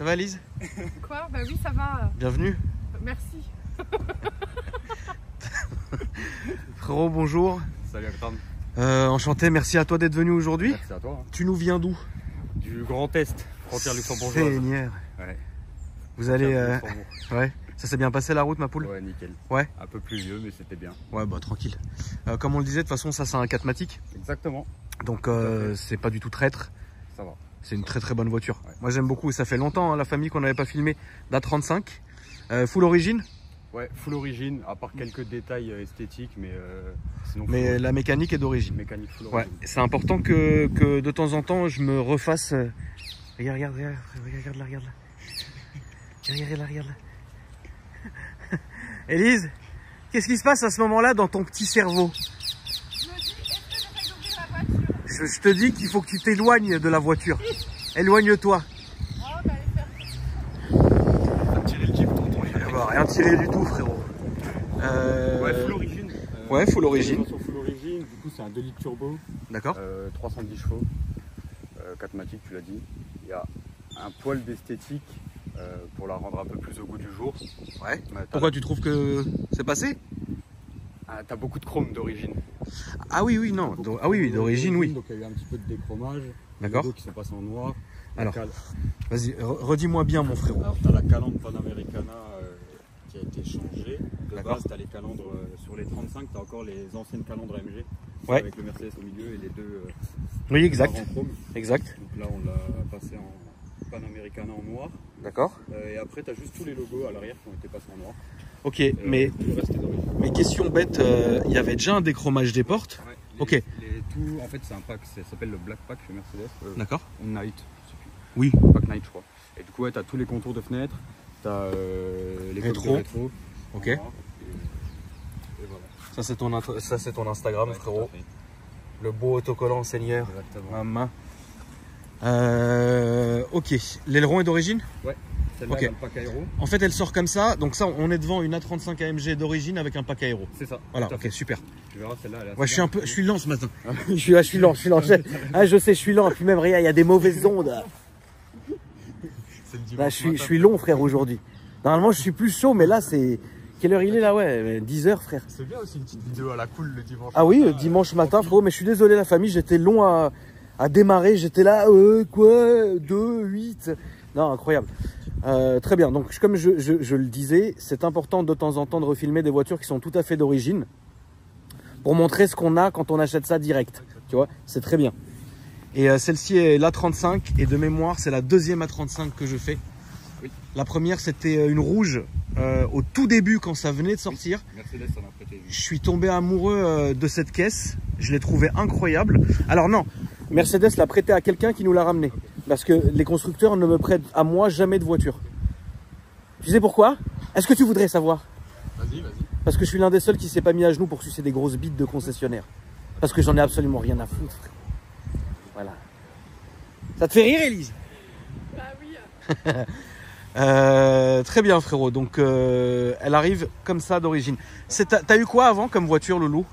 Ça va Lise? Quoi? Bah oui, ça va. Bienvenue. Merci. Frérot, bonjour. Salut Akram. Enchanté, merci à toi d'être venu aujourd'hui. Merci à toi. Hein. Tu nous viens d'où? Du Grand Est, frontière luxembourgeoise. Seigneur. Ouais. Vous allez... Ouais. Ça s'est bien passé la route, ma poule? Ouais, nickel. Ouais. Un peu pluvieux, mais c'était bien. Ouais, bah tranquille. Comme on le disait, de toute façon, ça c'est un 4matic. Exactement. Donc c'est pas du tout traître. Ça va. C'est une très très bonne voiture. Ouais. Moi j'aime beaucoup, ça fait longtemps, hein, la famille qu'on n'avait pas filmé d'A35. Full origine. Ouais, full origine, à part quelques détails esthétiques, mais sinon. Mais la mécanique est d'origine. Mécanique full Ouais, origine. c'est important que de temps en temps je me refasse. Regarde là. Regarde là. Élise, qu'est-ce qui se passe à ce moment-là dans ton petit cerveau? Je me dis, est-ce que j'essaie d'ouvrir la voiture? Je te dis qu'il faut que tu t'éloignes de la voiture. Éloigne-toi. Oh, bah allez faire. Tirer le jeep, tonton. On va rien tirer du tout, frérot. Ouais, full origine. Ouais, full origine. Full origine, du coup c'est un 2 litres turbo. D'accord. 310 chevaux. 4matic, tu l'as dit. Il y a un poil d'esthétique pour la rendre un peu plus au goût du jour. Ouais. Pourquoi tu trouves que c'est passé? T'as beaucoup de chrome d'origine. Ah oui, non. Ah oui, d'origine, oui. Donc il y a eu un petit peu de déchromage. D'accord. Les logos qui sont passés en noir. Alors, vas-y, redis-moi bien, mon frérot. Alors, tu as la calandre Panamericana qui a été changée. De D'accord. base, tu as les calandres sur les 35, tu as encore les anciennes calandres AMG. Ouais. Avec le Mercedes au milieu et les deux Oui, exact. en chrome. Exact. Donc là, on l'a passé en Panamericana en noir. D'accord. Et après, tu as juste tous les logos à l'arrière qui ont été passés en noir. Ok, mais Tout le reste est d'origine. question bête, il y avait déjà un déchromage des portes. Ouais, Ok. En fait, c'est un pack, ça s'appelle le Black Pack chez Mercedes. D'accord. Night, je sais plus. Oui. Pack Night, je crois. Et du coup, ouais, tu as tous les contours de fenêtres, tu as les Rétro. coques de rétro. Ok. Et voilà. Ça c'est ton Instagram, Ouais, frérot. tout à fait. Le beau autocollant Seigneur. Exactement. Ma main. Ok. L'aileron est d'origine? Ouais, celle-là, Ok. elle a le pack aéro. En fait, elle sort comme ça. Donc ça, on est devant une A35 AMG d'origine avec un pack aéro. C'est ça. Voilà. tout à Ok, fait. super. Tu verras, celle-là, elle a. Ouais, je suis lent ce matin. je suis lent. Ah, je sais, je suis lent. Et puis même, regarde, il y a des mauvaises ondes. Là, je suis long, frère, aujourd'hui. Normalement, je suis plus chaud, mais là, c'est... Quelle heure il est là? Ouais, 10 h, frère. C'est bien aussi une petite vidéo à la cool le dimanche. Ah oui, dimanche matin, frérot, mais je suis désolé, la famille, j'étais long à démarrer. J'étais là, quoi, 2, 8. Non, incroyable. Très bien, donc comme je le disais, c'est important de temps en temps de refilmer des voitures qui sont tout à fait d'origine pour montrer ce qu'on a quand on achète ça direct. Tu vois, c'est très bien. Et celle-ci est l'A35 et de mémoire, c'est la deuxième A35 que je fais. Oui. La première, c'était une rouge au tout début quand ça venait de sortir. Mercedes en a prêté une. Je suis tombé amoureux de cette caisse. Je l'ai trouvée incroyable. Alors non, Mercedes l'a prêtée à quelqu'un qui nous l'a ramené. Parce que les constructeurs ne me prêtent à moi jamais de voiture. Tu sais pourquoi? Est-ce que tu voudrais savoir? Vas-y. Parce que je suis l'un des seuls qui s'est pas mis à genoux pour sucer des grosses bites de concessionnaire. Parce que j'en ai absolument rien à foutre, frère. Voilà. Ça te fait rire, Élise? Bah oui. Très bien, frérot. Donc, elle arrive comme ça d'origine. T'as eu quoi avant comme voiture, Loulou?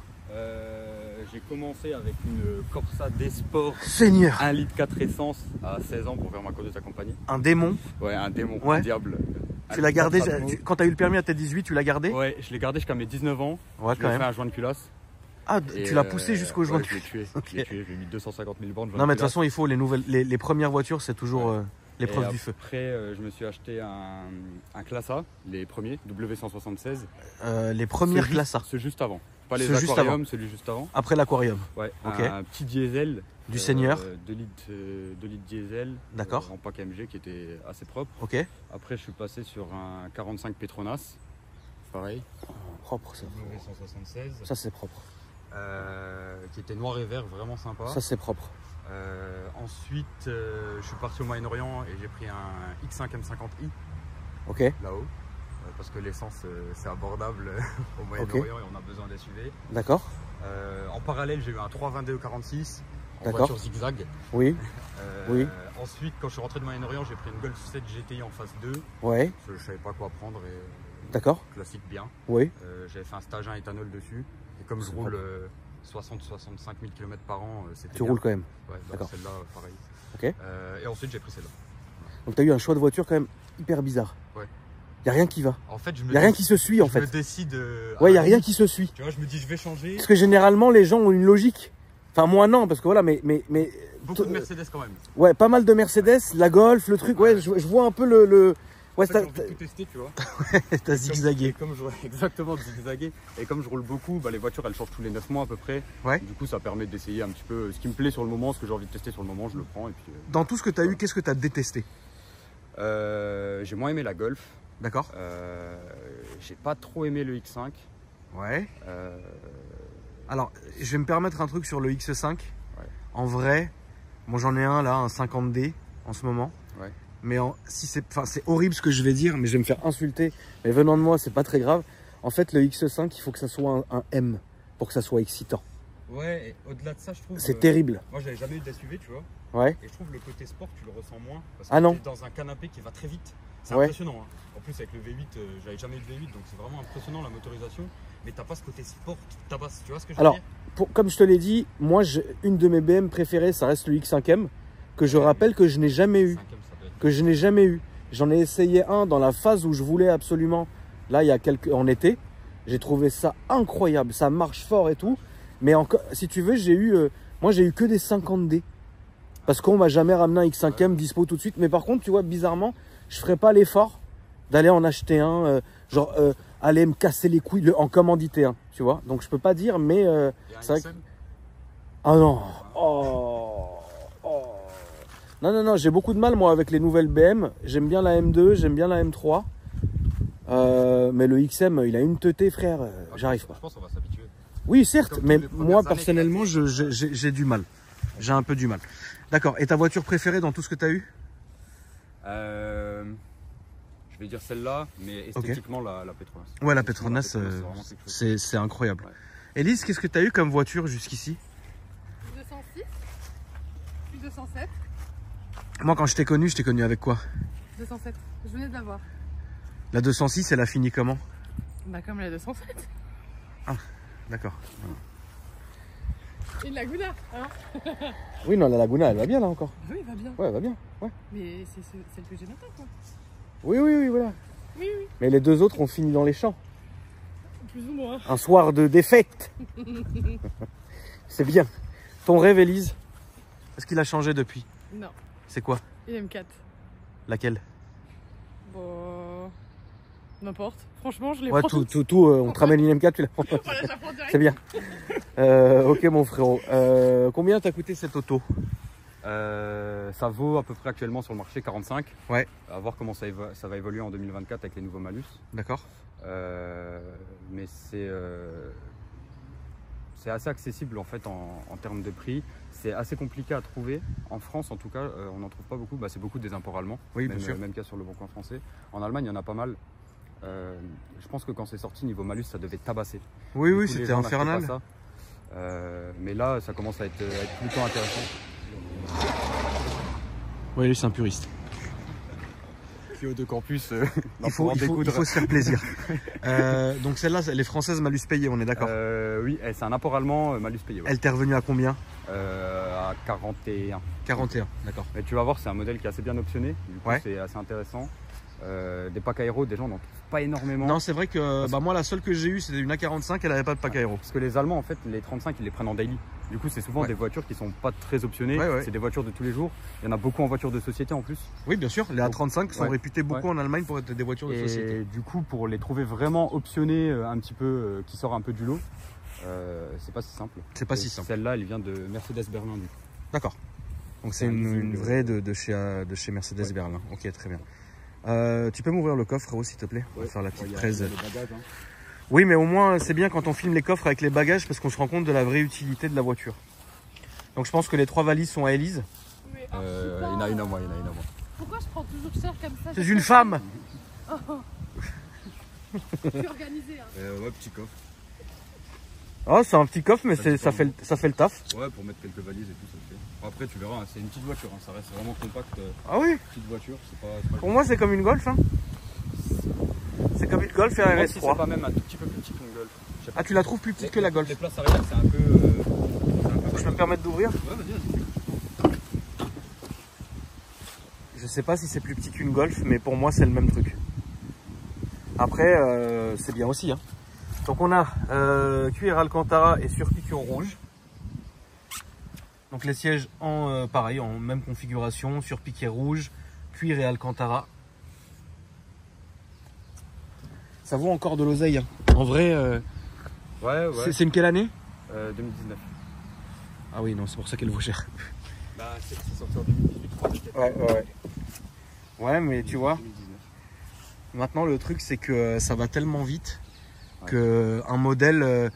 J'ai commencé avec une Corsa D-Sport Seigneur! 1 litre 4 essence à 16 ans pour faire ma conduite accompagnée. Un démon. Ouais, un démon, Ouais. un diable. Tu l'as gardé quand t'as eu le permis à tes 18, tu l'as gardé? Ouais, je l'ai gardé jusqu'à mes 19 ans. Ouais, Je quand l'ai fait même. un joint de culasse. Ah, Et, tu l'as poussé jusqu'au joint ouais, de je l'ai tué. Ok. Je l'ai tué, j'ai mis 250 000 bornes. Non, mais de toute façon, il faut les premières voitures, c'est toujours l'épreuve du feu. Après, je me suis acheté un Classe A, les premiers, W176. Les premières classes A. C'est juste avant. Pas les C'est juste aquariums, celui juste avant. Après l'aquarium. Ouais, Ok. un petit diesel. Du Seigneur. 2 litres diesel. D'accord. En pack AMG qui était assez propre. Ok. Après, je suis passé sur un 45 Petronas. Pareil. Propre, ça. W176. Ça, c'est propre. Qui était noir et vert, vraiment sympa. Ça, c'est propre. Ensuite, je suis parti au Moyen-Orient et j'ai pris un X5 M50i Ok. là-haut. Parce que l'essence c'est abordable au Moyen-Orient et on a besoin d'SUV. D'accord. En parallèle, j'ai eu un 322 46 en D'accord. voiture zigzag. Oui. Oui. Ensuite, quand je suis rentré de Moyen-Orient, j'ai pris une Golf 7 GTI en phase 2. Ouais. Parce que je savais pas quoi prendre et D'accord. classique bien. Oui. J'avais fait un stage 1 éthanol dessus. Et comme je roule 60-65 000 km par an, c'était Tu bien. roules quand même. Ouais, bah, D'accord. celle-là, pareil. Ok. Et ensuite, j'ai pris celle-là. Donc tu as eu un choix de voiture quand même hyper bizarre. Ouais. Il n'y a rien qui va. En fait, Il n'y a rien qui se suit en je fait. me décide. Ouais, il n'y a rien qui se suit. Tu vois, je me dis, je vais changer. Parce que généralement, les gens ont une logique. Enfin, moi non, parce que voilà, mais Beaucoup de Mercedes quand même. ouais, pas mal de Mercedes, la Golf, le truc. Ouais, je vois un peu le... Ouais, En fait, j'ai envie de tout tester, tu vois. t'as zigzagué. Exactement, zigzagué. Et comme je roule beaucoup, bah, les voitures elles changent tous les 9 mois à peu près. Ouais. Du coup, ça permet d'essayer un petit peu ce qui me plaît sur le moment, ce que j'ai envie de tester sur le moment, je le prends. Et puis, Dans tout ce que tu as eu, qu'est-ce que tu as détesté? j'ai moins aimé la Golf. D'accord. J'ai pas trop aimé le X5. Ouais. Euh, Alors, je vais me permettre un truc sur le X5. Ouais. En vrai, moi j'en ai un là, un 50D en ce moment. Ouais. Mais si c'est horrible ce que je vais dire, mais je vais me faire insulter. Mais venant de moi, c'est pas très grave. En fait, le X5, il faut que ça soit un M pour que ça soit excitant. Ouais, et au-delà de ça, je trouve. C'est terrible. Moi, j'avais jamais eu d'SUV, tu vois. Ouais. Et je trouve le côté sport, tu le ressens moins. Parce que Ah non. t'es dans un canapé qui va très vite. C'est Ouais. impressionnant. Hein. En plus, avec le V8, j'avais jamais eu de V8, donc c'est vraiment impressionnant la motorisation. Mais t'as pas ce côté sport qui te tabasse. Tu vois ce que je veux Alors, dire? comme je te l'ai dit, moi, une de mes BM préférées, ça reste le X5M, que je rappelle que je n'ai jamais eu. 5e, ça doit être- Que je n'ai jamais eu. J'en ai essayé un dans la phase où je voulais absolument, là, il y a en été. J'ai trouvé ça incroyable. Ça marche fort et tout. Mais encore, si tu veux, moi, j'ai eu que des 50D. Parce qu'on m'a jamais ramené un X5M dispo tout de suite. Mais par contre, tu vois, bizarrement, je ferais pas l'effort d'aller en acheter un, aller me casser les couilles en commanditer un, tu vois. Donc, je peux pas dire, mais Et un c'est vrai que... XM? Ah non. Non, j'ai beaucoup de mal moi avec les nouvelles BM. J'aime bien la M2, j'aime bien la M3. Mais le XM, il a une teuté, frère. J'arrive pas. Je pense qu'on va s'habituer. Oui, certes, Comme mais toutes les premières moi années personnellement, classiques. j'ai du mal. J'ai un peu du mal. D'accord. Et ta voiture préférée dans tout ce que tu as eu? Je vais dire celle-là, mais esthétiquement la Petronas. Ouais, la Esthétiquement, Petronas, c'est vraiment quelque chose. c'est incroyable. Ouais. Élise, qu'est-ce que tu as eu comme voiture jusqu'ici? 206, puis 207, Moi, quand je t'ai connu avec quoi? 207. Je venais de l'avoir. La 206, elle a fini comment? Bah comme la 207. D'accord. Et la Laguna, hein. Oui, non, la Laguna, elle va bien là encore. Oui, il va bien. Ouais, elle va bien. Ouais. Mais c'est celle que j'ai maintenant, quoi. Oui, voilà. Oui, oui, Mais les deux autres ont fini dans les champs. plus ou moins. Un soir de défaite. C'est bien. Ton rêve, Élise, est-ce qu'il a changé depuis? Non, C'est quoi? et M4. Laquelle? Bon... N'importe. Franchement, je les Ouais, prends tout, on te ramène une M4, tu la prends. Voilà, je la prends direct. C'est bien. Ok, mon frérot. Combien t'a coûté cette auto? Ça vaut à peu près actuellement sur le marché 45. Ouais. À voir comment ça va évoluer en 2024 avec les nouveaux malus. D'accord. Mais c'est assez accessible en fait en termes de prix. C'est assez compliqué à trouver. En France en tout cas, on n'en trouve pas beaucoup. Bah, c'est beaucoup des imports allemands. Oui, même, bien sûr. Même cas sur le bon coin français. En Allemagne, il y en a pas mal. Je pense que quand c'est sorti niveau malus, ça devait tabasser. Oui, Du coup, les c'était gens n'achetaient pas infernal. ça. Mais là, ça commence à être plutôt intéressant. Oui, c'est un puriste. Clio de campus, Il faut se faire plaisir. Donc celle-là, elle est française, malus payé, on est d'accord. Oui, c'est un apport allemand, malus payé. Ouais. Elle t'est revenue à combien? À 41. 41, d'accord. Mais tu vas voir, c'est un modèle qui est assez bien optionné. Du coup, Ouais. c'est assez intéressant. Des packs aéro, des gens n'en trouvent pas énormément. Non, c'est vrai que moi, la seule que j'ai eue, c'était une A45, elle n'avait pas de pack aéro. Parce que les Allemands, en fait, les 35, ils les prennent en daily. Du coup, c'est souvent Ouais. des voitures qui sont pas très optionnées. Ouais. C'est des voitures de tous les jours. Il y en a beaucoup en voiture de société en plus. Oui, bien sûr, les A35 sont Ouais. réputées beaucoup en Allemagne pour être des voitures de société. Et du coup, pour les trouver vraiment optionnées, un petit peu, qui sort un peu du lot, c'est pas si simple. C'est pas Et si simple. Celle-là, elle vient de Mercedes Berlin. Du coup. D'accord. Donc c'est C'est un une usine vraie de chez Mercedes Ouais. Berlin. Ok, très bien. Tu peux m'ouvrir le coffre, frérot, s'il te plaît? On va faire la petite Il y a presse. les bagages, hein. Oui, mais au moins, c'est bien quand on filme les coffres avec les bagages parce qu'on se rend compte de la vraie utilité de la voiture. Donc je pense que les 3 valises sont à Élise. Mais Il y en a une à moi, pourquoi je prends toujours cher comme ça? C'est une femme! Je suis organisée, hein. Ouais, petit coffre. Oh, c'est un petit coffre, mais Ça ça fait le taf. Ouais, pour mettre quelques valises et tout, ça le fait. Après, tu verras, hein, c'est une petite voiture, hein, ça reste vraiment compact. Ah oui? Petite voiture, c'est pas Pour moi, c'est comme une Golf. Hein. C'est comme une Golf et un Moi, si c'est RS3. pas même un tout petit peu plus petit qu'une Golf. Je sais pas. Ah, tu la trouves plus petite que la Golf? Les places arrière, c'est un peu. Je peux me permettre d'ouvrir? Ouais, vas-y. Je sais pas si c'est plus petit qu'une Golf, mais pour moi c'est le même truc. Après, c'est bien aussi. Hein. Donc on a cuir Alcantara et surpiqûre rouge. Donc les sièges en pareil, en même configuration, surpiqué rouge, cuir et Alcantara. Ça vaut encore de l'oseille. Hein. En vrai, Ouais. c'est une quelle année? 2019. Ah oui, non, c'est pour ça qu'elle vaut cher. Bah, c'est sorti en 2018. Ouais. Ouais, mais tu vois, 2019. maintenant le truc c'est que ça va tellement vite que un modèle,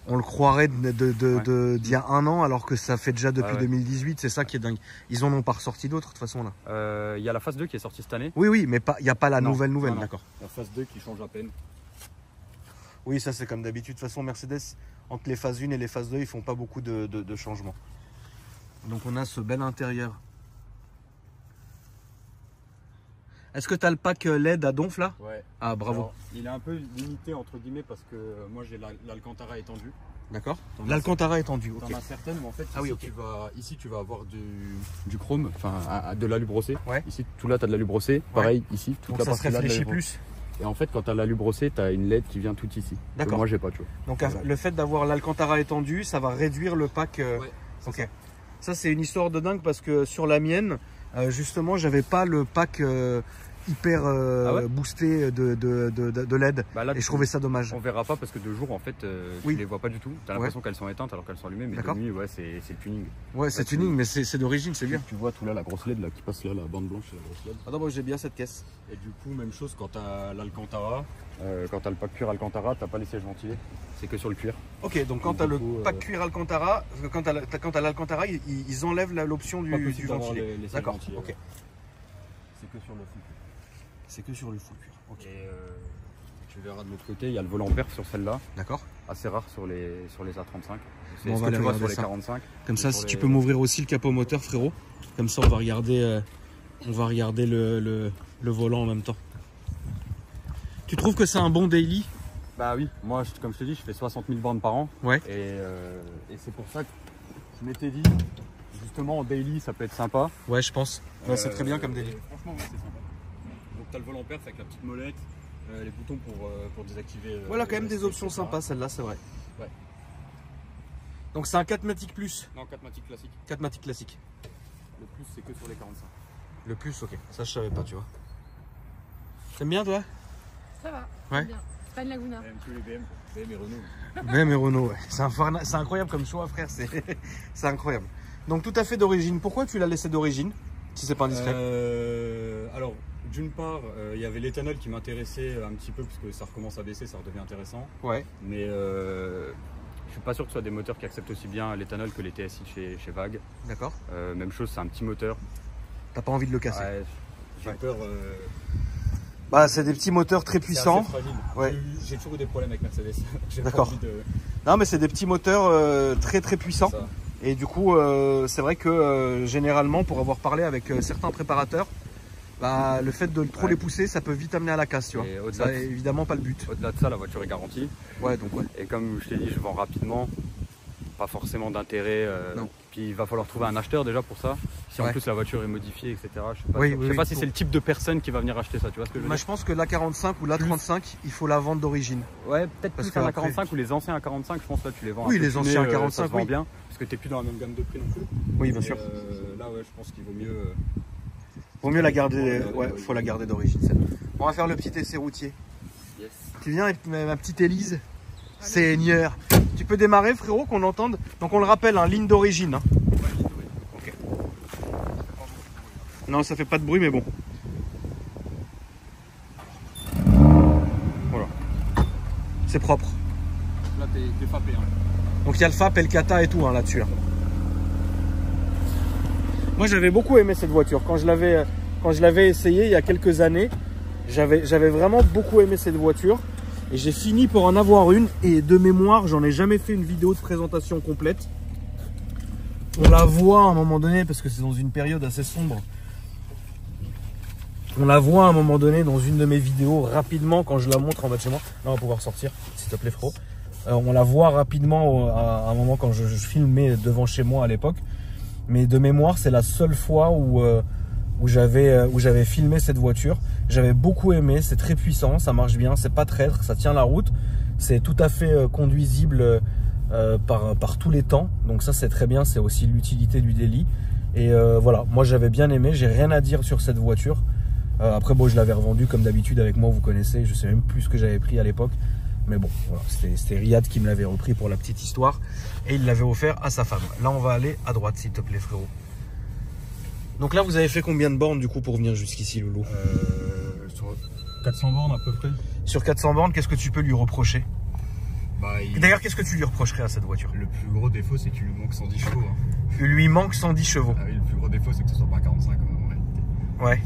on le croirait d'il y a un an alors que ça fait déjà depuis 2018. C'est ça qui est dingue. Ils en ont pas ressorti d'autres de toute façon là. Il y a la phase 2 qui est sortie cette année. Oui, mais il n'y a pas la nouvelle, non. d'accord. La phase 2 qui change à peine. Oui, ça c'est comme d'habitude. De toute façon, Mercedes, entre les phases 1 et les phases 2, ils font pas beaucoup de changements. Donc on a ce bel intérieur. Est-ce que tu as le pack LED à donf là? Ouais. Ah bravo. Alors, il est un peu limité entre guillemets parce que moi j'ai l'Alcantara étendu. D'accord. L'Alcantara étendu. T'en Ok. as certaines où en fait Ah oui, ici, ici tu vas avoir du chrome, enfin de l'alu brossé. Ouais. Ici tout là tu as de l'alu brossé. Pareil ici toute Donc la ça se partie là de réfléchit l'alu plus. Et en fait quand tu as l'alu brossé, tu as une LED qui vient tout ici. D'accord. Moi j'ai pas, tu vois. Donc le fait d'avoir l'Alcantara étendu, ça va réduire le pack. Ouais, ok. Ça c'est une histoire de dingue parce que sur la mienne, justement, j'avais pas le pack hyper boosté de LED. Bah là, et je trouvais ça dommage. On verra pas parce que de jour en fait tu les vois pas du tout. Tu as l'impression qu'elles sont éteintes alors qu'elles sont allumées, mais de nuit c'est le tuning. Ouais, c'est tuning, mais c'est d'origine, c'est bien. Tu vois tout là la grosse LED là qui passe là, la bande blanche et la grosse LED. Attends, moi j'ai bien cette caisse. Et du coup même chose quand tu as l'Alcantara, quand tu as le pack cuir Alcantara, t'as pas les sièges ventilés, c'est que sur le cuir. Ok, donc quand tu as le pack cuir Alcantara, quand tu as l'Alcantara, ils enlèvent l'option du ventilé. D'accord, ok. C'est que sur le full cuir. C'est que sur le full cuir. Ok. Et tu verras de l'autre côté, il y a le volant perf sur celle-là. D'accord. Assez rare sur les A35. C'est Bon, ce que tu vois sur les 45. Comme ça, si tu peux m'ouvrir aussi le capot moteur, frérot. Comme ça, on va regarder le volant en même temps. Tu trouves que c'est un bon daily? Bah oui, moi comme je te dis, je fais 60 000 bornes par an. Ouais. Et c'est pour ça que je m'étais dit, justement en daily ça peut être sympa. Ouais, je pense. Ouais, c'est très bien comme daily. Franchement, ouais, c'est sympa. Donc tu as le volant perf avec la petite molette, les boutons pour désactiver. Voilà, quand même des options sympas, celle-là, c'est vrai. Ouais. Donc c'est un 4matic plus. Non, 4matic classique. 4matic classique. Le plus, c'est que sur les 45. Le plus, ok. Ça, je savais pas, tu vois. T'aimes bien, toi? Ça va. Ouais. Bien. C'est pas une Laguna. Même tous les BM et Renault. BM et Renault, ouais. C'est incroyable comme choix, frère. C'est incroyable. Donc tout à fait d'origine. Pourquoi tu l'as laissé d'origine, si c'est pas indiscret? Alors, d'une part, il y avait l'éthanol qui m'intéressait un petit peu parce que ça recommence à baisser, ça redevient intéressant. Ouais. Mais je suis pas sûr que ce soit des moteurs qui acceptent aussi bien l'éthanol que les TSI chez VAG. D'accord. Même chose, c'est un petit moteur. T'as pas envie de le casser? Ouais, j'ai peur. Bah, c'est des petits moteurs très puissants. Ouais. J'ai toujours eu des problèmes avec Mercedes. D'accord. Non, mais c'est des petits moteurs très puissants. Et du coup, c'est vrai que généralement, pour avoir parlé avec certains préparateurs, bah, le fait de trop les pousser, ça peut vite amener à la casse, tu vois. C'est évidemment pas le but. Au-delà de ça, la voiture est garantie. Ouais, donc ouais. Et comme je t'ai dit, je vends rapidement. Pas forcément d'intérêt. Puis il va falloir trouver un acheteur déjà pour ça. Si en plus la voiture est modifiée, etc. Je sais pas si c'est le type de personne qui va venir acheter ça. Tu vois ce que je veux dire? Je pense que l'A45 ou l'A35, il faut la vendre d'origine. Ouais, peut-être plus qu'un A45 ou les anciens A45, je pense là tu les vends. Oui, les anciens A45, ça se vend bien. Parce que t'es plus dans la même gamme de prix non plus. Oui, bien sûr. Là, ouais, je pense qu'il vaut mieux. Vaut mieux la garder. Ouais, faut la garder d'origine. On va faire le petit essai routier. Yes. Tu viens avec ma petite Élise? Seigneur. Tu peux démarrer, frérot, qu'on entende. Donc on le rappelle, hein, ligne d'origine. Hein. Okay. Non, ça fait pas de bruit, mais bon. Voilà. C'est propre. Là, t'es FAP. Hein. Donc il y a le FAP et le Kata et tout hein, là-dessus. Hein. Moi, j'avais beaucoup aimé cette voiture. Quand je l'avais essayé il y a quelques années, j'avais vraiment beaucoup aimé cette voiture. Et j'ai fini pour en avoir une. Et de mémoire, j'en ai jamais fait une vidéo de présentation complète. On la voit à un moment donné, parce que c'est dans une période assez sombre. On la voit à un moment donné dans une de mes vidéos, rapidement, quand je la montre en bas de chez moi. Là, on va pouvoir sortir, s'il te plaît, frérot. On la voit rapidement à un moment quand je filmais devant chez moi à l'époque. Mais de mémoire, c'est la seule fois où où j'avais filmé cette voiture. J'avais beaucoup aimé, c'est très puissant, ça marche bien, c'est pas traître, ça tient la route. C'est tout à fait conduisible par tous les temps. Donc ça c'est très bien, c'est aussi l'utilité du Daily. Et voilà, moi j'avais bien aimé, j'ai rien à dire sur cette voiture. Après bon, je l'avais revendue comme d'habitude avec moi, vous connaissez, je sais même plus ce que j'avais pris à l'époque. Mais bon, voilà, c'était Riyad qui me l'avait repris pour la petite histoire. Et il l'avait offert à sa femme. Là on va aller à droite s'il te plaît frérot. Donc là vous avez fait combien de bornes du coup pour venir jusqu'ici Loulou? Sur 400 bornes à peu près. Sur 400 bornes, qu'est-ce que tu peux lui reprocher? D'ailleurs, qu'est-ce que tu lui reprocherais à cette voiture? Le plus gros défaut, c'est qu'il lui manque 110 chevaux. Hein. Il lui manque 110 chevaux. Ah oui, le plus gros défaut, c'est que ce soit pas 45 en réalité. Ouais.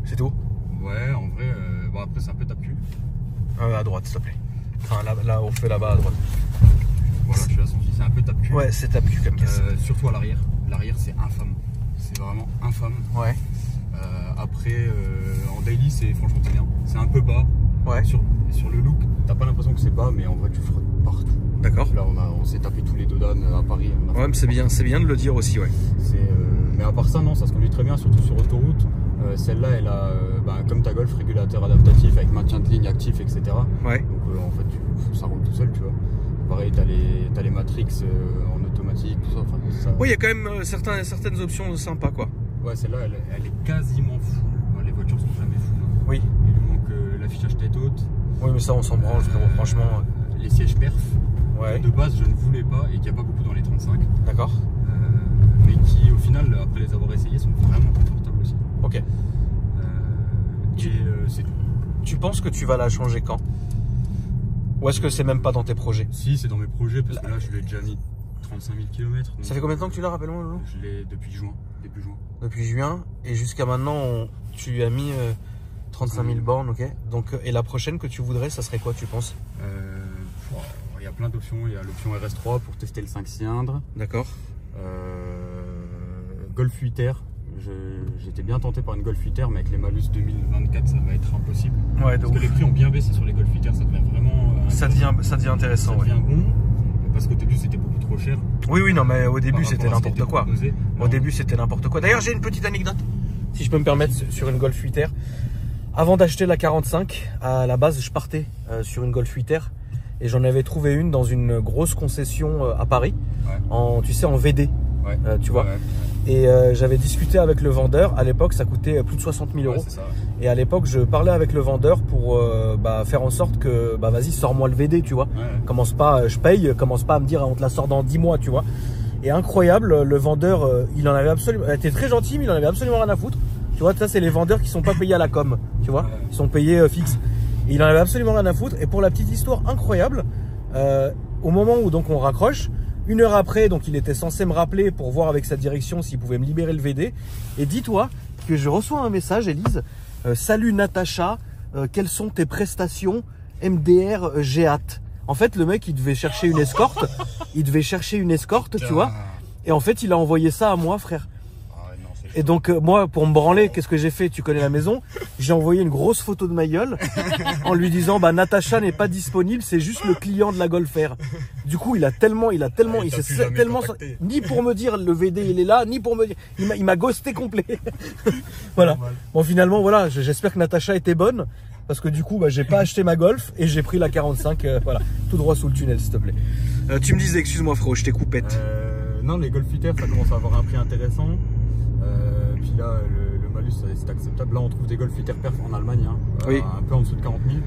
C'est tout? Ouais, en vrai, bon après c'est un peu tape-cul. À droite, s'il te plaît. Enfin, là, on fait là-bas à droite. Voilà, je suis à son fils, c'est un peu tape-cul. Ouais, c'est tape-cul comme caisse. Surtout à l'arrière. L'arrière, c'est infâme. C'est vraiment infâme. Ouais. Après, en daily, franchement, c'est bien. C'est un peu bas. Ouais. Sur le look, t'as pas l'impression que c'est bas, mais en vrai, tu frottes partout. D'accord. Là, on s'est tapé tous les dodanes à Paris. Ouais, mais c'est bien de le dire aussi, ouais. Mais à part ça, non, ça se conduit très bien, surtout sur autoroute. Celle-là, elle a, comme ta Golf, régulateur adaptatif avec maintien de ligne actif, etc. Ouais. Donc en fait, ça roule tout seul, tu vois. Pareil, t'as les Matrix en automatique, tout ça. Enfin, ça... Oui, il y a quand même certaines options sympas, quoi. Ouais, celle-là, elle est quasiment full. Enfin, les voitures sont jamais full. Hein. Oui. Il lui manque l'affichage tête haute. Oui, mais ça, on s'en branle, frérot, franchement. Les sièges perf. Ouais. De base, je ne voulais pas et qu'il n'y a pas beaucoup dans les 35. D'accord. Mais qui, au final, après les avoir essayés, sont vraiment confortables aussi. Ok. Tu penses que tu vas la changer quand? Ou est-ce que c'est même pas dans tes projets? Si, c'est dans mes projets, parce que là, je lui ai déjà mis 35 000 km. Ça fait combien de temps que tu l'as, rappelle-moi, Loulou? Je l'ai depuis juin, début juin. Depuis juin, et jusqu'à maintenant, tu lui as mis 35 000 bornes, ok. Donc, et la prochaine que tu voudrais, ça serait quoi, tu penses? Il y a plein d'options. Il y a l'option RS3 pour tester le 5 cylindres. D'accord. Golf 8R. J'étais bien tenté par une Golf 8R, mais avec les malus 2024, ça va être impossible. Ouais, parce que les prix ont bien baissé sur les Golf 8R, ça devient vraiment. Ça devient intéressant. Ça devient bon, parce qu'au début c'était beaucoup trop cher. Oui, non, mais au début c'était n'importe quoi. Au Non. début c'était n'importe quoi. D'ailleurs, j'ai une petite anecdote, si je peux me permettre, sur une Golf 8R. Avant d'acheter la 45, à la base, je partais sur une Golf 8R et j'en avais trouvé une dans une grosse concession à Paris, ouais. Tu sais, en VD, ouais. Tu vois. Ouais. Et j'avais discuté avec le vendeur. À l'époque, ça coûtait plus de 60 000 euros. Ouais, ça, ouais. Et à l'époque, je parlais avec le vendeur pour faire en sorte que, vas-y, sors-moi le VD, tu vois. Ouais. Commence pas, je paye, commence pas à me dire, on te la sort dans 10 mois, tu vois. Et incroyable, le vendeur, il en avait absolument, il était très gentil, mais il en avait absolument rien à foutre. Tu vois, ça, c'est les vendeurs qui sont pas payés à la com, tu vois. Ouais. Ils sont payés fixe. Et il en avait absolument rien à foutre. Et pour la petite histoire incroyable, au moment où donc on raccroche, 1 heure après, donc il était censé me rappeler pour voir avec sa direction s'il pouvait me libérer le VD. Et dis-toi que je reçois un message, Élise. Salut Natacha, quelles sont tes prestations MDR, j'ai hâte. En fait, le mec, il devait chercher une escorte. Tu vois. Et en fait, il a envoyé ça à moi, frère. Et donc moi, pour me branler, qu'est-ce que j'ai fait? Tu connais la maison. J'ai envoyé une grosse photo de ma gueule en lui disant Natacha n'est pas disponible, c'est juste le client de la Golf R. Du coup, il s'est tellement, ni pour me dire le VD il est là, ni pour me dire, il m'a ghosté complet. Voilà. Bon, finalement, voilà, j'espère que Natacha était bonne parce que du coup, j'ai pas acheté ma Golf et j'ai pris la 45, voilà, tout droit sous le tunnel, s'il te plaît. Tu me disais, excuse-moi, frérot, je t'ai coupé. Non, les Golf 8R, ça commence à avoir un prix intéressant. Puis là, le malus, c'est acceptable. Là, on trouve des Golf 8R perf en Allemagne, hein, oui. Un peu en dessous de 40 000.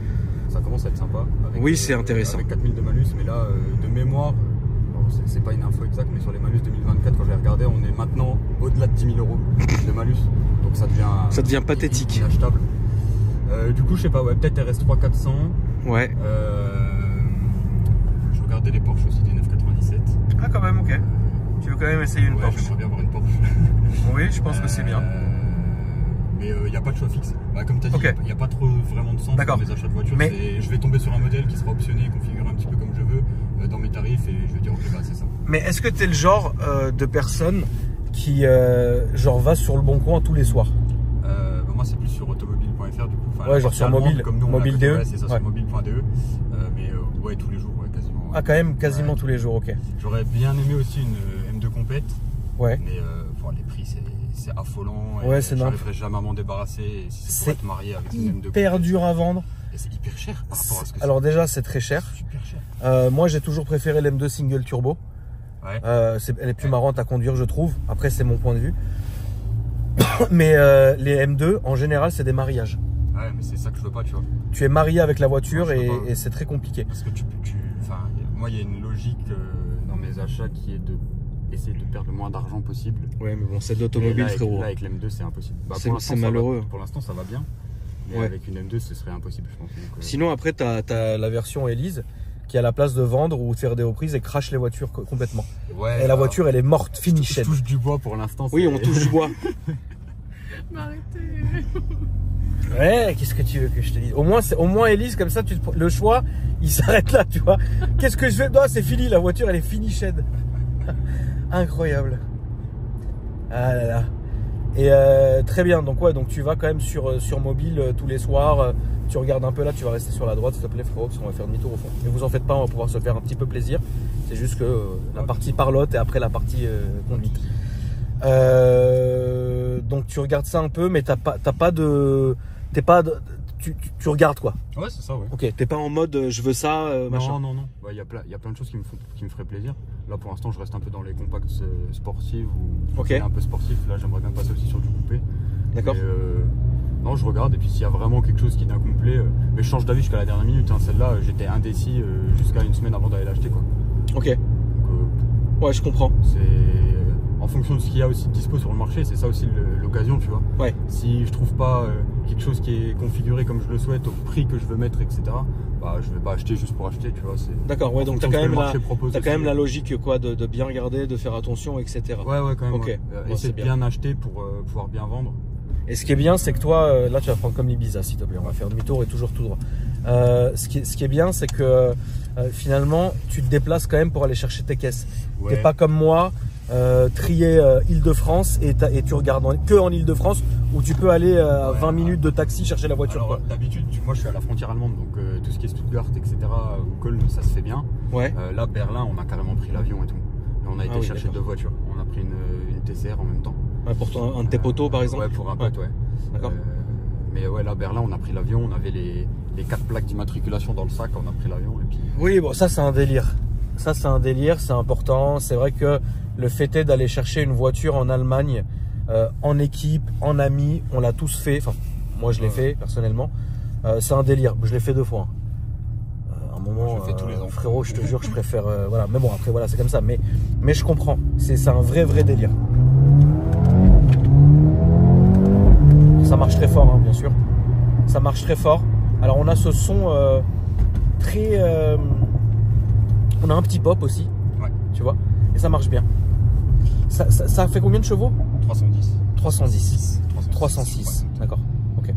Ça commence à être sympa. Avec, oui, c'est intéressant. Avec 4 000 de malus, mais là, de mémoire, bon, c'est pas une info exacte, mais sur les malus 2024, quand j'ai regardé, on est maintenant au-delà de 10 000 euros de malus. Donc ça devient pathétique. Inachetable. Du coup, je sais pas, ouais, peut-être RS3 400. Ouais. Je regardais les Porsche aussi, des 997. Ah, quand même, ok. Tu veux quand même essayer une Porsche? J'aimerais bien avoir une Porsche. Oui, je pense que c'est bien. Mais il n'y a pas de choix fixe. Comme tu as dit, il n'y a pas trop vraiment de sens dans les achats de voitures. Mais... Je vais tomber sur un modèle qui sera optionné, configuré un petit peu comme je veux dans mes tarifs et je vais dire ok, c'est ça. Mais est-ce que tu es le genre de personne qui va sur le bon coin tous les soirs? Moi, c'est plus sur automobile.fr du coup. Enfin, ouais, genre sur mobile, comme nous, mobile DE. Ouais, c'est ça, sur mobile.de. Mais ouais, tous les jours, ouais, quasiment. Ah, quand même, quasiment tous les jours, ok. J'aurais bien aimé aussi une M2 complète. Ouais. Mais les prix, c'est affolant. Ouais, c'est n'importe. J'arriverai jamais à m'en débarrasser. Et si c'est pour être marié avec une M2. Hyper dur à vendre. Et c'est hyper cher par rapport à ce que c'est. Alors déjà, c'est très cher. Super cher. Moi, j'ai toujours préféré l'M2 single turbo. Ouais. Elle est plus marrante à conduire, je trouve. Après, c'est mon point de vue. Mais les M2, en général, c'est des mariages. Ouais, mais c'est ça que je veux pas, tu vois. Tu es marié avec la voiture et c'est très compliqué. Parce que enfin, moi, il y a une logique dans mes achats qui est de essayer de perdre le moins d'argent possible. Ouais, mais bon, c'est de l'automobile, frérot. Là, avec l'M2, c'est impossible. Bah, c'est malheureux. Pour l'instant, ça va bien. Mais avec une M2, ce serait impossible, je pense. Donc, sinon, après, tu as la version Elise qui a la place de vendre ou de faire des reprises et crache les voitures complètement. Ouais, et la voiture, elle est morte, finished. Je touche du bois pour l'instant. Oui, on touche du bois. Mais arrêtez. Ouais, qu'est-ce que tu veux que je te dise? Au moins Elise, comme ça, le choix, il s'arrête là, tu vois. Qu'est-ce que je fais? Non, c'est fini, la voiture, elle est finished. Incroyable. Ah là là. Et très bien, donc ouais, donc tu vas quand même sur mobile tous les soirs, tu regardes un peu là, tu vas rester sur la droite s'il te plaît frérot, parce qu'on va faire demi-tour au fond. Mais vous en faites pas, on va pouvoir se faire un petit peu plaisir. C'est juste que la partie parlotte et après la partie conduite. Donc tu regardes ça un peu, mais tu regardes quoi. Ouais, c'est ça, ouais. Ok, t'es pas en mode je veux ça, machin. Non. Il y a plein de choses qui me feraient plaisir. Là, pour l'instant, je reste un peu dans les compacts sportifs ou un peu sportifs. Là, j'aimerais bien passer aussi sur du coupé. D'accord. Non, je regarde et puis s'il y a vraiment quelque chose qui est incomplet, mais je change d'avis jusqu'à la dernière minute. Hein. Celle-là, j'étais indécis jusqu'à une semaine avant d'aller l'acheter, quoi. Ok. Donc, ouais, je comprends. C'est en fonction de ce qu'il y a aussi de dispo sur le marché, c'est ça aussi l'occasion, tu vois. Ouais. Si je trouve pas quelque chose qui est configuré comme je le souhaite, au prix que je veux mettre, etc., bah je vais pas acheter juste pour acheter, tu vois. D'accord, ouais, donc t'as quand même la logique quoi, de bien regarder, de faire attention, etc. Ouais, quand même. Ok. Ouais. Essayer de bien acheter pour pouvoir bien vendre. Et ce qui est bien, c'est que toi, là tu vas prendre comme l'Ibiza, s'il te plaît, on va faire demi-tour et toujours tout droit. Ce qui est bien, c'est que finalement, tu te déplaces quand même pour aller chercher tes caisses. Ouais. T'es pas comme moi. Trier Île-de-France et tu regardes que en Île-de-France où tu peux aller 20 minutes de taxi chercher la voiture. D'habitude, moi je suis à la frontière allemande, donc tout ce qui est Stuttgart, etc. ou Köln, ça se fait bien. Ouais. Là, Berlin, on a carrément pris l'avion et tout. Et on a été chercher 2 voitures. On a pris une TCR en même temps. Ouais, pour un de tes potos par exemple. Ouais, pour un pote, ouais. D'accord. Mais ouais, là, Berlin, on a pris l'avion. On avait les 4 plaques d'immatriculation dans le sac. On a pris l'avion et puis. Oui, bon, ça c'est un délire. Ça c'est un délire, c'est important. C'est vrai que le fait est d'aller chercher une voiture en Allemagne, en équipe, en amis, on l'a tous fait. Enfin, moi je l'ai fait personnellement. C'est un délire. Je l'ai fait 2 fois. À un moment, je fais tous les ans. Frérot, je te jure, je préfère. Voilà. Mais bon, après voilà, c'est comme ça. Mais je comprends. C'est un vrai délire. Ça marche très fort, hein, bien sûr. Ça marche très fort. Alors on a ce son très. On a un petit pop aussi. Ouais. Tu vois. Et ça marche bien. Ça fait combien de chevaux? 310. 306. Ouais. D'accord. Ok.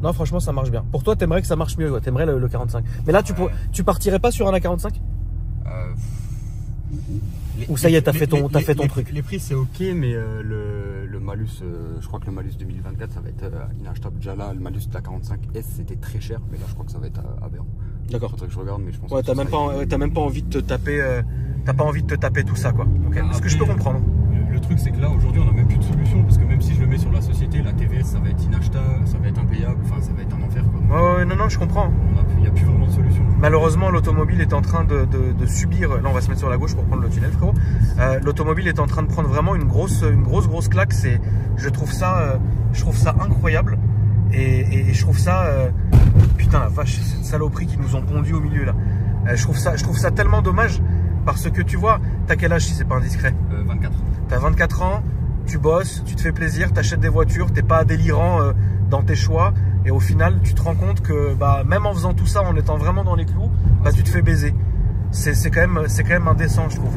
Non, franchement, ça marche bien. Pour toi, t'aimerais que ça marche mieux. Ouais. T'aimerais le 45. Mais là, tu partirais pas sur un A45? Ou ça y est, t'as fait ton truc. Les prix, c'est ok, mais le malus, je crois que le malus 2024, ça va être inachetable. Déjà là, le malus de la 45S, c'était très cher, mais là, je crois que ça va être aberrant. D'accord. Faudrait que je regarde, mais je pense. Ouais, t'as même pas envie de te taper. T'as pas envie de te taper tout ça, quoi. Ok. Ce que je peux comprendre. Le truc, c'est que là, aujourd'hui, on n'a même plus de solution, parce que même si je le mets sur la société, la TVS, ça va être inachetable, ça va être impayable, enfin, ça va être un enfer, quoi. Ouais, non, je comprends. Il n'y a plus vraiment de solution. Malheureusement, l'automobile est en train de subir. Là, on va se mettre sur la gauche pour prendre le tunnel, frérot. L'automobile est en train de prendre vraiment une grosse claque. Je trouve ça incroyable. Et je trouve ça. Putain, la vache, cette saloperie qui nous ont pondu au milieu là. Je trouve ça tellement dommage. Parce que tu vois, t'as quel âge si c'est pas indiscret? 24. T'as 24 ans, tu bosses, tu te fais plaisir, t'achètes des voitures, t'es pas délirant dans tes choix. Et au final, tu te rends compte que même en faisant tout ça, en étant vraiment dans les clous, tu te fais baiser. C'est quand même indécent, je trouve.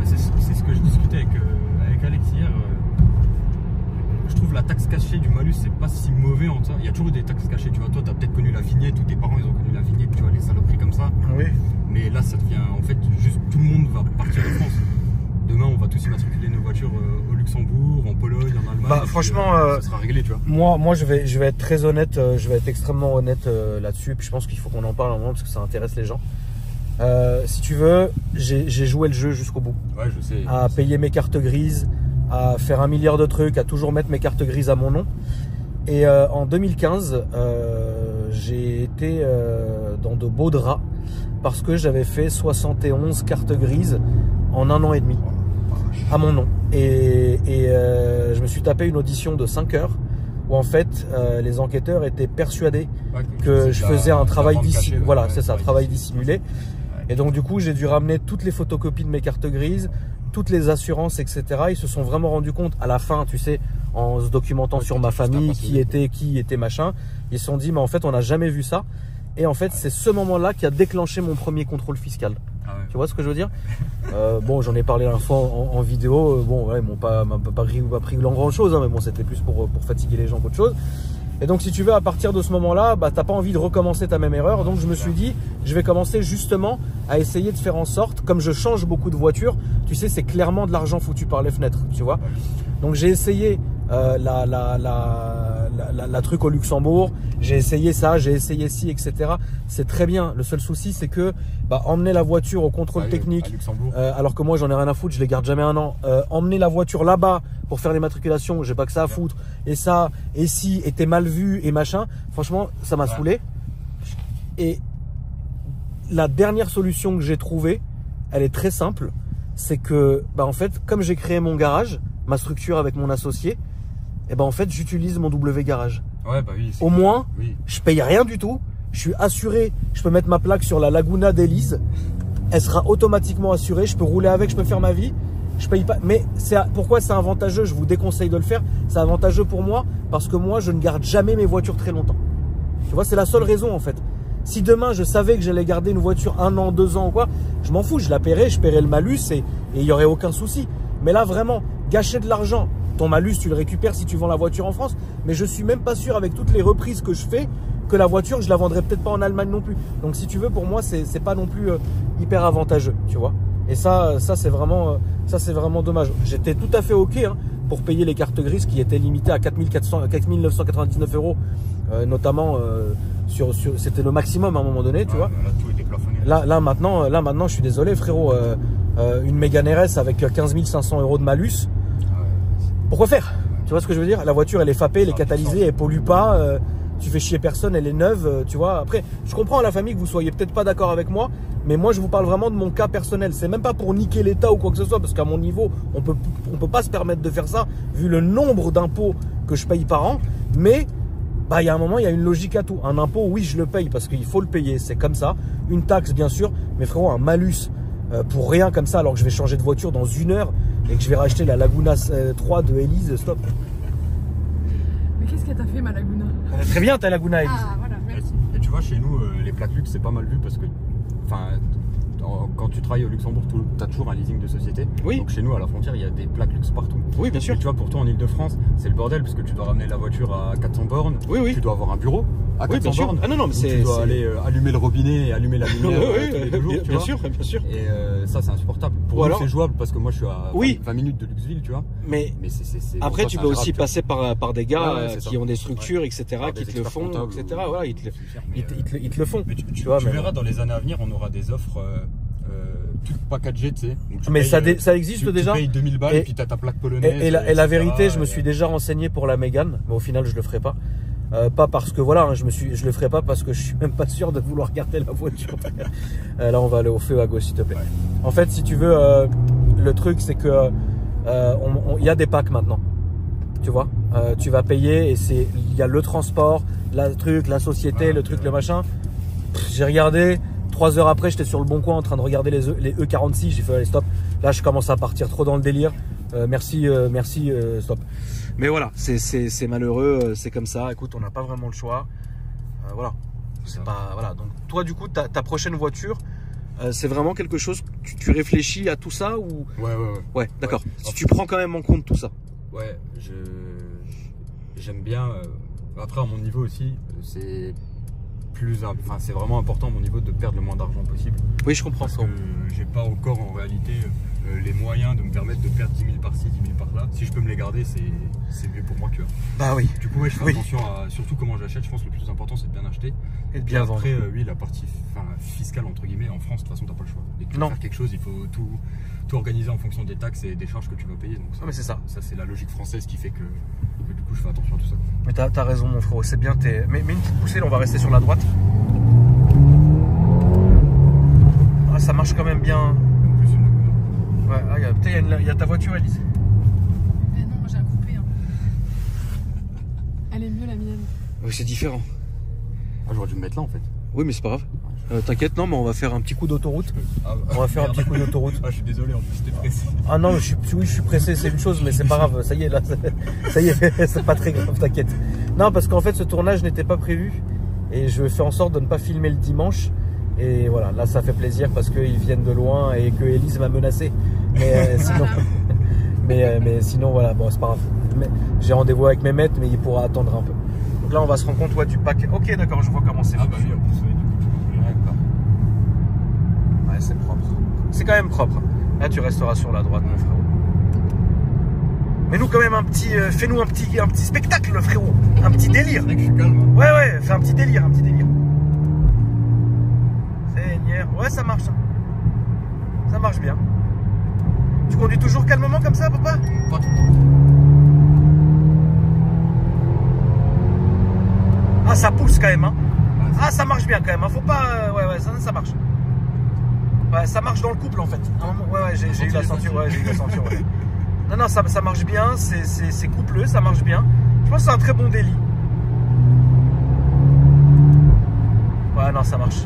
C'est ce que je discutais avec Alex hier. Je trouve la taxe cachée du malus, c'est pas si mauvais en ça. Il y a toujours eu des taxes cachées, tu vois. Toi, t'as peut-être connu la vignette, ou tes parents, ils ont connu la vignette, tu vois, les saloperies comme ça. Oui. Mais là, ça devient, en fait, juste tout le monde va partir de France. Demain, on va tous immatriculer nos voitures au Luxembourg, en Pologne, en Allemagne. Franchement, ça sera réglé, tu vois. Moi, je vais être très honnête, je vais être extrêmement honnête là-dessus. Puis je pense qu'il faut qu'on en parle un moment parce que ça intéresse les gens. Si tu veux, j'ai joué le jeu jusqu'au bout. Ouais, je sais. À payer mes cartes grises, à faire 1 milliard de trucs, à toujours mettre mes cartes grises à mon nom. Et en 2015, j'ai été dans de beaux draps parce que j'avais fait 71 cartes grises en 1 an et demi à mon nom. Et je me suis tapé une audition de 5 heures où en fait les enquêteurs étaient persuadés que je faisais un travail dissimulé. Voilà, c'est ça, travail dissimulé. Et donc du coup, j'ai dû ramener toutes les photocopies de mes cartes grises, toutes les assurances, etc. Ils se sont vraiment rendus compte à la fin, tu sais, en se documentant sur ma famille, qui était machin. Ils se sont dit, mais en fait, on n'a jamais vu ça. Et en fait, c'est ce moment-là qui a déclenché mon premier contrôle fiscal. Tu vois ce que je veux dire? Bon, j'en ai parlé la fois en vidéo. Bon, ouais, ils m'ont pas pris grand chose, hein, mais bon, c'était plus pour fatiguer les gens qu'autre chose. Et donc, si tu veux, à partir de ce moment-là, bah, t'as pas envie de recommencer ta même erreur. Donc, je me suis dit, je vais commencer justement à essayer de faire en sorte, comme je change beaucoup de voitures, tu sais, c'est clairement de l'argent foutu par les fenêtres, tu vois. Donc, j'ai essayé la truc au Luxembourg, j'ai essayé ça, j'ai essayé ci, etc. C'est très bien. Le seul souci, c'est que bah, emmener la voiture au contrôle technique, alors que moi, j'en ai rien à foutre, je les garde jamais 1 an. Emmener la voiture là-bas pour faire les matriculations, j'ai pas que ça à foutre. Et ça, et si, et t'es mal vu et machin. Franchement, ça m'a saoulé. Et la dernière solution que j'ai trouvée, elle est très simple. C'est que, bah, en fait, comme j'ai créé mon garage, ma structure avec mon associé, et ben en fait, j'utilise mon W garage. Ouais, bah oui. Au moins, je paye rien du tout. Je suis assuré. Je peux mettre ma plaque sur la Laguna d'Élise. Elle sera automatiquement assurée. Je peux rouler avec, je peux faire ma vie. Je paye pas. Mais pourquoi c'est avantageux? Je vous déconseille de le faire. C'est avantageux pour moi parce que moi, je ne garde jamais mes voitures très longtemps. Tu vois, c'est la seule raison en fait. Si demain, je savais que j'allais garder une voiture 1 an, 2 ans ou quoi, je m'en fous. Je la paierais, je paierais le malus et il n'y aurait aucun souci. Mais là, vraiment, gâcher de l'argent. Ton malus, tu le récupères si tu vends la voiture en France. Mais je suis même pas sûr avec toutes les reprises que je fais que la voiture, je la vendrai peut-être pas en Allemagne non plus. Donc si tu veux, pour moi, c'est pas non plus hyper avantageux, tu vois. Et ça c'est vraiment dommage. J'étais tout à fait ok hein, pour payer les cartes grises qui étaient limitées à 4 999 €, notamment c'était le maximum à un moment donné, tu vois. Là, tout était plafonné. Là maintenant, je suis désolé, frérot. Une Mégane RS avec 15 500 € de malus. Pourquoi faire? Tu vois ce que je veux dire? La voiture, elle est fapée, elle est catalysée, elle pollue pas. Tu fais chier personne, elle est neuve, tu vois. Après, je comprends à la famille que vous soyez peut-être pas d'accord avec moi, mais moi, je vous parle vraiment de mon cas personnel. C'est même pas pour niquer l'État ou quoi que ce soit, parce qu'à mon niveau, on peut pas se permettre de faire ça, vu le nombre d'impôts que je paye par an. Mais bah, il y a un moment, il y a une logique à tout. Un impôt, oui, je le paye parce qu'il faut le payer, c'est comme ça. Une taxe, bien sûr, mais frérot, un malus pour rien comme ça, alors que je vais changer de voiture dans 1 heure et que je vais racheter la Laguna 3 de Élise, stop. Mais qu'est-ce qu'elle t'a fait, ma Laguna? Très bien ta Laguna, Élise. Ah, voilà, merci. Et tu vois, chez nous, les plaques luxe, c'est pas mal vu parce que, enfin, quand tu travailles au Luxembourg, tu as toujours un leasing de société. Oui. Donc chez nous, à la frontière, il y a des plaques luxe partout. Oui, bien sûr. Et tu vois, pour toi, en Ile-de-France, c'est le bordel parce que tu dois ramener la voiture à 400 bornes. Oui, oui. Tu dois avoir un bureau à 400 bornes. Ah non, mais tu dois aller allumer le robinet et allumer la lumière tous les 2 jours, bien sûr. Et ça, c'est insupportable. Pour nous, c'est jouable parce que moi, je suis à 20 minutes de Luxeville, tu vois. Mais après, tu peux aussi passer par des gars qui ont des structures, etc., qui te le font, etc. Voilà, ils te le font. Mais tu verras, dans les années à venir, on aura des offres tout packagé, tu sais. Mais ça existe déjà. Tu payes 2000 balles et puis tu as ta plaque polonaise. Et la vérité, je me suis déjà renseigné pour la Mégane, mais au final, je le ferai pas. Pas parce que voilà, je le ferai pas parce que je suis même pas sûr de vouloir garder la voiture. Là, on va aller au feu à gauche, s'il te plaît. En fait, si tu veux, le truc, c'est que il y a des packs maintenant. Tu vois, tu vas payer et il y a le transport, la société, le truc, le machin. J'ai regardé. 3 heures après, j'étais sur le bon coin en train de regarder les E46. J'ai fait allez, stop. Là, je commence à partir trop dans le délire. Merci, stop. Mais voilà, c'est malheureux, c'est comme ça. Écoute, on n'a pas vraiment le choix. Voilà, c'est pas voilà. Donc toi, du coup, ta prochaine voiture, c'est vraiment quelque chose. Tu réfléchis à tout ça ou? Ouais, d'accord. Ouais. Si tu prends quand même en compte tout ça. Ouais, j'aime bien. Après, à mon niveau aussi, c'est vraiment important à mon niveau de perdre le moins d'argent possible. Oui, je comprends. Parce que j'ai pas encore en réalité les moyens de me permettre de perdre 10 000 par-ci, 10 000 par-là. Si je peux me les garder, c'est mieux pour moi, tu vois. Bah oui. Du coup, ouais, je fais attention à surtout comment j'achète. Je pense que le plus important, c'est de bien acheter. Et de bien vendre. Après, oui, la partie fiscale, entre guillemets, en France, de toute façon, t'as pas le choix. Dès que tu veux faire quelque chose, il faut tout organisé en fonction des taxes et des charges que tu vas payer. Donc ça, mais c'est ça. Ça, c'est la logique française qui fait que du coup, je fais attention à tout ça. Mais t'as raison, mon frérot, c'est bien. Mais une petite poussée, là, on va rester sur la droite. Ah, ça marche quand même bien. En plus, une... Ouais, ah, il y a ta voiture, Elise. Mais non, moi j'ai un coupé. Hein. Elle est mieux la mienne. Oui, c'est différent. Ah, j'aurais dû me mettre là en fait. Oui, mais c'est pas grave. T'inquiète, non, mais on va faire un petit coup d'autoroute. Ah, on va faire un petit coup d'autoroute. Ah, je suis désolé, en plus, j'étais pressé. Ah non, oui, je suis pressé, c'est une chose, mais c'est pas grave. Ça y est, là, ça y est, c'est pas très grave, t'inquiète. Non, parce qu'en fait, ce tournage n'était pas prévu. Et je fais en sorte de ne pas filmer le dimanche. Et voilà, là, ça fait plaisir parce qu'ils viennent de loin et que Elise m'a menacé. Mais sinon, mais sinon, voilà, bon, c'est pas grave. J'ai rendez-vous avec Mehmet, mais il pourra attendre un peu. Donc là, on va se rendre compte, ouais, du paquet. Ok, d'accord, je vois comment c'est. Ah bah oui, en plus, ouais, d'accord. Ouais, c'est propre. C'est quand même propre. Là, tu resteras sur la droite, mon frérot. Mais nous, quand même, fais-nous un petit spectacle, frérot. Un petit délire. C'est vrai que je suis calme. Ouais, ouais, fais un petit délire, Seigneur. Ouais, ça marche. Ça marche bien. Tu conduis toujours calmement comme ça, papa? Pas tout le temps. Ah, ça pousse quand même, hein. Ah, ça marche bien quand même, hein. Faut pas... Ouais, ça marche. Ouais, ça marche dans le couple, en fait. Ouais, j'ai eu la ceinture, ouais. Non, ça marche bien, c'est coupleux, ça marche bien. Je pense que c'est un très bon délit. Ouais, non, ça marche.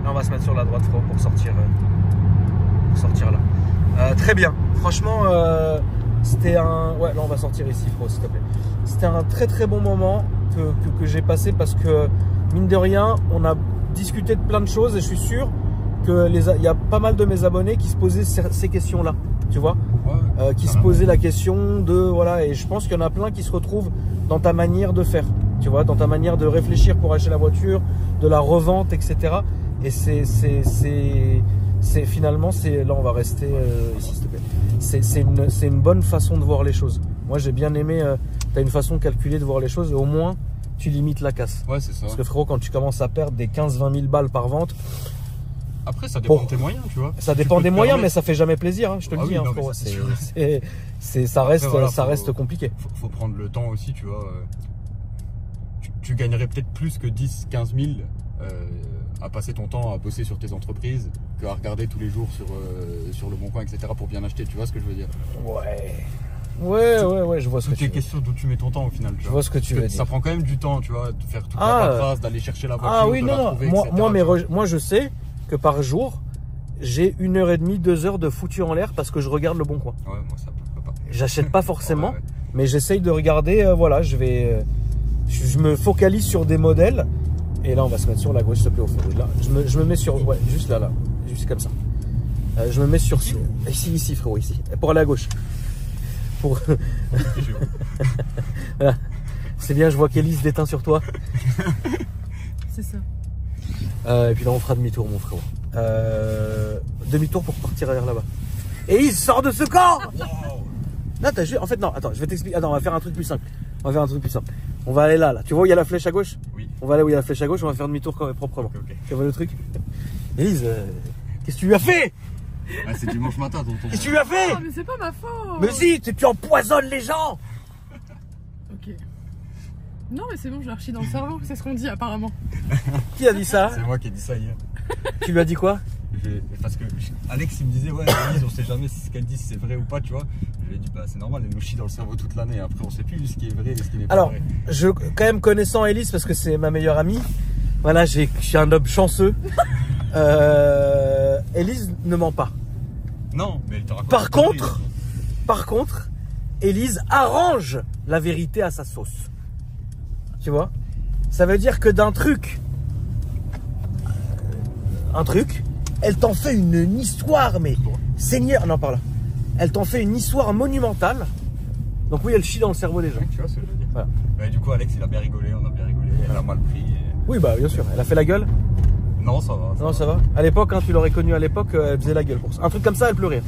Là, on va se mettre sur la droite, frérot, pour sortir là. Très bien. Franchement, c'était un... Ouais, là, on va sortir ici, frérot, s'il te plaît. C'était un très très bon moment que j'ai passé parce que, mine de rien, on a discuté de plein de choses et je suis sûr que il y a pas mal de mes abonnés qui se posaient ces questions-là, tu vois, qui se posaient la question de, voilà, et je pense qu'il y en a plein qui se retrouvent dans ta manière de faire, tu vois, dans ta manière de réfléchir pour acheter la voiture, de la revente, etc. Et c'est finalement, là on va rester ici, s'il te plaît. C'est une bonne façon de voir les choses. Moi j'ai bien aimé, tu as une façon calculée de voir les choses et au moins tu limites la casse. Ouais, c'est ça. Parce que frérot, quand tu commences à perdre des 15-20 000 balles par vente, après ça dépend de tes moyens, tu vois. Ça dépend des moyens, mais ça fait jamais plaisir, hein, je te le dis, oui, hein, frérot. Ça reste compliqué. Faut prendre le temps aussi, tu vois. Tu gagnerais peut-être plus que 10-15 000 à passer ton temps à bosser sur tes entreprises qu'à regarder tous les jours sur le Bon Coin, etc. pour bien acheter, tu vois ce que je veux dire? Ouais, je vois ce que tu veux dire. Toutes les questions d'où tu mets ton temps au final. Je vois ce que tu veux dire. Ça prend quand même du temps, tu vois, de faire toute la paperasse, d'aller chercher la voiture, oui, de la trouver, etc. Moi, je sais que par jour, j'ai 1h30, 2 heures de foutu en l'air parce que je regarde le Bon Coin. Ouais, moi ça peut pas. J'achète pas forcément, mais j'essaye de regarder, voilà, je me focalise sur des modèles. Et là, on va se mettre sur la gauche, s'il te plaît, au fond. Là, je me mets sur, ouais, juste là, juste comme ça. Je me mets sur, ici, frérot, ici, pour aller à gauche. Voilà. C'est bien, je vois qu'Elise déteint sur toi. C'est ça. Et puis là, on fera demi-tour, mon frérot. Demi-tour pour partir vers là-bas. Elise, sors de ce corps. Non, en fait, non, attends, je vais t'expliquer. Attends, on va faire un truc plus simple. On va aller là. Tu vois où il y a la flèche à gauche? Oui. On va aller où il y a la flèche à gauche, on va faire demi-tour quand même proprement. Okay. Tu vois le truc? Elise, qu'est-ce que tu lui as fait? Ah, c'est dimanche matin, tonton. Qu'est-ce que tu lui as fait? Oh, mais c'est pas ma faute. Mais si, tu empoisonnes les gens. Ok. Non, mais c'est bon, je l'ai archi dans le cerveau. C'est ce qu'on dit apparemment. Qui a dit ça? C'est moi qui ai dit ça hier. Tu lui as dit quoi? Parce que Alex il me disait ouais Elise, on sait jamais si ce qu'elle dit si c'est vrai ou pas, tu vois. Je lui ai dit bah c'est normal, elle nous chie dans le cerveau toute l'année. Après on sait plus ce qui est vrai et ce qui n'est pas vrai. Alors quand même connaissant Elise parce que c'est ma meilleure amie, voilà, je suis un homme chanceux. Elise ne ment pas. Non, mais elle te raconte. Par contre, Elise arrange la vérité à sa sauce. Tu vois? Ça veut dire que d'un truc, elle t'en fait une histoire, mais Seigneur, non, par là. Elle t'en fait une histoire monumentale. Donc oui, elle chie dans le cerveau des gens. Tu vois ce que je veux dire. Voilà. Mais du coup, Alex, il a bien rigolé, on a bien rigolé, elle a mal pris. Et... Oui, bah bien sûr. Elle a fait la gueule? Non, ça va. Non, ça va. À l'époque, hein, tu l'aurais connue à l'époque, elle faisait la gueule pour ça. Un truc comme ça, elle pleurait.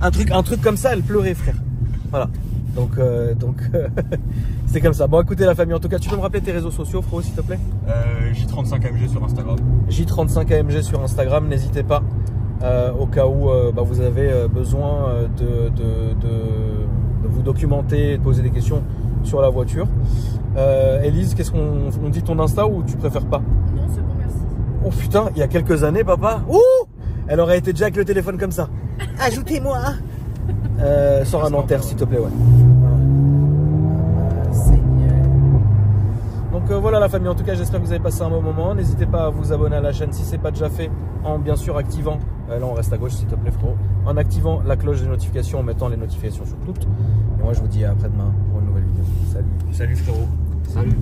un truc comme ça, elle pleurait, frère. Voilà. Donc c'est comme ça. Bon, écoutez la famille, en tout cas, tu peux me rappeler tes réseaux sociaux, frérot, s'il te plaît? J35AMG sur Instagram. J35AMG sur Instagram, n'hésitez pas. au cas où vous avez besoin de vous documenter et de poser des questions sur la voiture. Élise, qu'est-ce qu'on dit, ton Insta ou tu préfères pas? Non, c'est bon, merci. Oh putain, il y a quelques années, papa, elle aurait été déjà avec le téléphone comme ça. Ajoutez-moi. Sors à Nanterre, s'il te plaît, ouais. Donc voilà la famille, en tout cas j'espère que vous avez passé un bon moment. N'hésitez pas à vous abonner à la chaîne si ce n'est pas déjà fait, en bien sûr activant, là on reste à gauche s'il te plaît frérot, en activant la cloche des notifications, en mettant les notifications sur toutes. Et moi je vous dis à après-demain pour une nouvelle vidéo. Salut. Salut frérot. Salut.